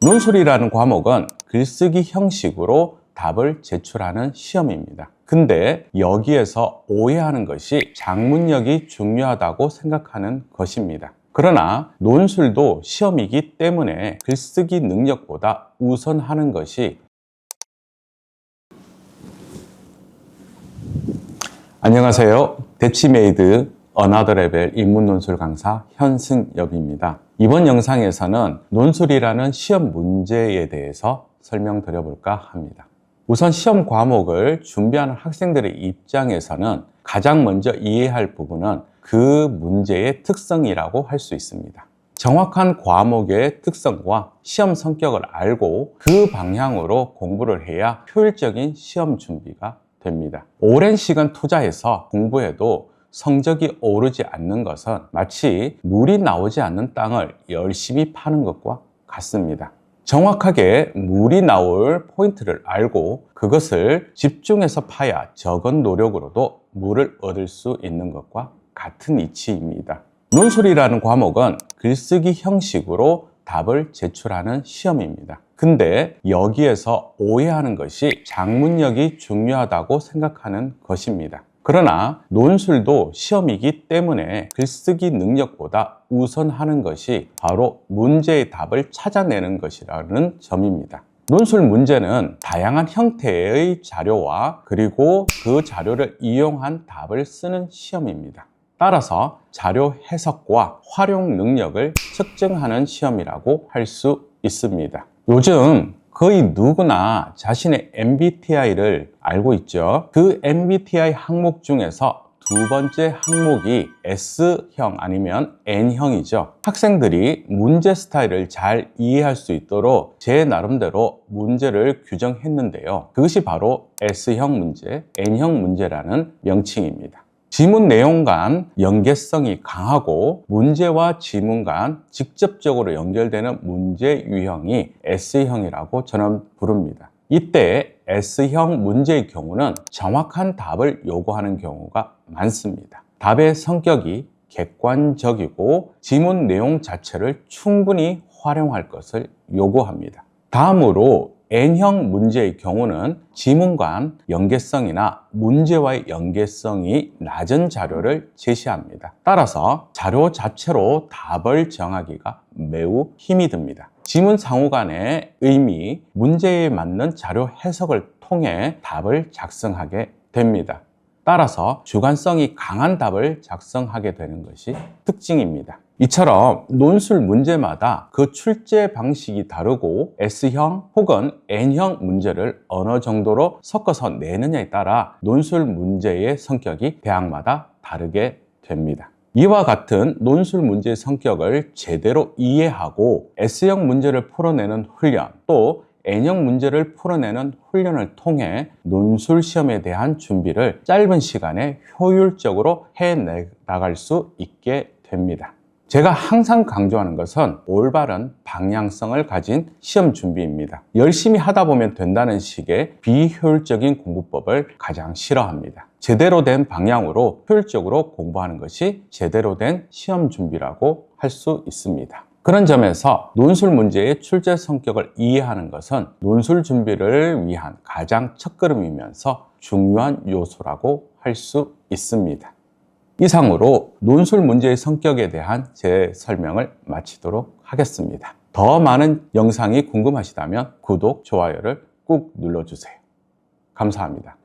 논술이라는 과목은 글쓰기 형식으로 답을 제출하는 시험입니다. 근데 여기에서 오해하는 것이 작문력이 중요하다고 생각하는 것입니다. 그러나 논술도 시험이기 때문에 글쓰기 능력보다 우선하는 것이 안녕하세요. 대치메이드 어나더 레벨 인문논술 강사 현승엽입니다. 이번 영상에서는 논술이라는 시험 문제에 대해서 설명드려 볼까 합니다. 우선 시험 과목을 준비하는 학생들의 입장에서는 가장 먼저 이해할 부분은 그 문제의 특성이라고 할 수 있습니다. 정확한 과목의 특성과 시험 성격을 알고 그 방향으로 공부를 해야 효율적인 시험 준비가 됩니다. 오랜 시간 투자해서 공부해도 성적이 오르지 않는 것은 마치 물이 나오지 않는 땅을 열심히 파는 것과 같습니다. 정확하게 물이 나올 포인트를 알고 그것을 집중해서 파야 적은 노력으로도 물을 얻을 수 있는 것과 같은 이치입니다. 논술이라는 과목은 글쓰기 형식으로 답을 제출하는 시험입니다. 근데 여기에서 오해하는 것이 작문력이 중요하다고 생각하는 것입니다. 그러나 논술도 시험이기 때문에 글쓰기 능력보다 우선하는 것이 바로 문제의 답을 찾아내는 것이라는 점입니다. 논술 문제는 다양한 형태의 자료와 그리고 그 자료를 이용한 답을 쓰는 시험입니다. 따라서 자료 해석과 활용 능력을 측정하는 시험이라고 할 수 있습니다. 요즘 거의 누구나 자신의 MBTI를 알고 있죠. 그 MBTI 항목 중에서 두 번째 항목이 S형 아니면 N형이죠. 학생들이 문제 스타일을 잘 이해할 수 있도록 제 나름대로 문제를 규정했는데요. 그것이 바로 S형 문제, N형 문제라는 명칭입니다. 지문 내용 간 연계성이 강하고 문제와 지문 간 직접적으로 연결되는 문제 유형이 S형이라고 저는 부릅니다. 이때 S형 문제의 경우는 정확한 답을 요구하는 경우가 많습니다. 답의 성격이 객관적이고 지문 내용 자체를 충분히 활용할 것을 요구합니다. 다음으로 N형 문제의 경우는 지문 간 연계성이나 문제와의 연계성이 낮은 자료를 제시합니다. 따라서 자료 자체로 답을 정하기가 매우 힘이 듭니다. 지문 상호 간의 의미, 문제에 맞는 자료 해석을 통해 답을 작성하게 됩니다. 따라서 주관성이 강한 답을 작성하게 되는 것이 특징입니다. 이처럼 논술 문제마다 그 출제 방식이 다르고 S형 혹은 N형 문제를 어느 정도로 섞어서 내느냐에 따라 논술 문제의 성격이 대학마다 다르게 됩니다. 이와 같은 논술 문제의 성격을 제대로 이해하고 S형 문제를 풀어내는 훈련, 또 N형 문제를 풀어내는 훈련을 통해 논술 시험에 대한 준비를 짧은 시간에 효율적으로 해나갈 수 있게 됩니다. 제가 항상 강조하는 것은 올바른 방향성을 가진 시험 준비입니다. 열심히 하다 보면 된다는 식의 비효율적인 공부법을 가장 싫어합니다. 제대로 된 방향으로 효율적으로 공부하는 것이 제대로 된 시험 준비라고 할 수 있습니다. 그런 점에서 논술 문제의 출제 성격을 이해하는 것은 논술 준비를 위한 가장 첫걸음이면서 중요한 요소라고 할 수 있습니다. 이상으로 논술 문제의 성격에 대한 제 설명을 마치도록 하겠습니다. 더 많은 영상이 궁금하시다면 구독, 좋아요를 꾹 눌러주세요. 감사합니다.